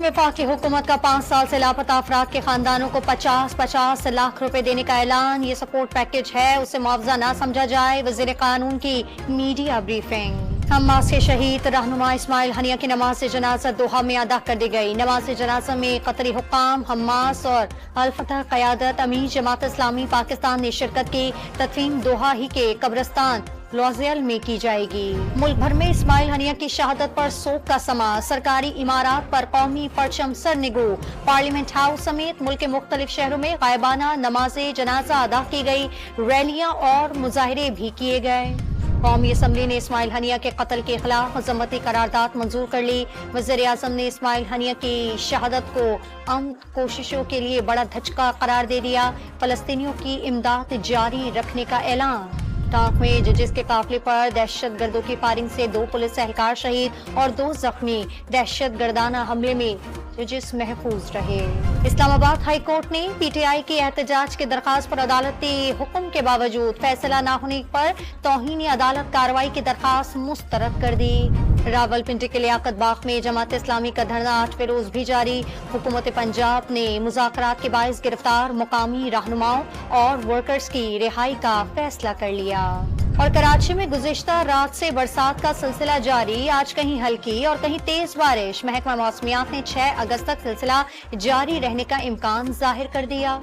वफाकी हुकूमत का 5 साल से लापता अफराद के खानदानों को 50-50 लाख रुपए देने का ऐलान। ये सपोर्ट पैकेज है, उसे मुआवजा ना समझा जाए। वजीर कानून की मीडिया ब्रीफिंग। हमास के शहीद रहनुमा इस्माइल हनिया की नमाज जनाजा दोहा में अदा कर दी गई। नमाज जनाजा में कतरी हुक्काम, हमास और अल फतह क़यादत अमीर जमात इस्लामी पाकिस्तान ने शिरकत की। तदफीन दोहा ही के कब्रिस्तान लॉजियल में की जाएगी। मुल्क भर में इस्माइल हनिया की शहादत पर शोक का समा। सरकारी इमारात पर कौमी परचम सरनिगू। पार्लियामेंट हाउस समेत मुल्क के मुख्तलिफ शहरों में गायबाना नमाज जनाजा अदा की गई। रैलियां और मुजाहरे भी किए गए। कौमी असम्बली ने इस्माइल हनिया के कत्ल के खिलाफ मजम्मती करारदाद मंजूर कर ली। वज़ीर आज़म ने इस्माइल हनिया की शहादत को अमन कोशिशों के लिए बड़ा धचका करार दे दिया। फलस्तीनियों की इमदाद जारी रखने का ऐलान। टांक में जजिस के काफिले पर दहशत गर्दों की फायरिंग से 2 पुलिस एहलकार शहीद और 2 जख्मी। दहशत गर्दाना हमले में जजिस महफूज रहे। इस्लामाबाद हाई कोर्ट ने पीटीआई की एहतजाज की दरखास्त पर अदालती हुक्म के बावजूद फैसला न होने पर तौहीन अदालत कार्रवाई की दरखास्त मुस्तरद कर दी। रावलपिंडी के लियाकत बाग में जमात इस्लामी का धरना 8वें रोज भी जारी। हुकूमत पंजाब ने मुज़ाकरात के बाइस गिरफ्तार मुकामी रहनुमाओं और वर्कर्स की रिहाई का फैसला कर लिया। और कराची में गुज़िश्ता रात से बरसात का सिलसिला जारी। आज कहीं हल्की और कहीं तेज बारिश। महकमा मौसमियात ने 6 अगस्त तक सिलसिला जारी रहने का इम्कान जाहिर कर दिया।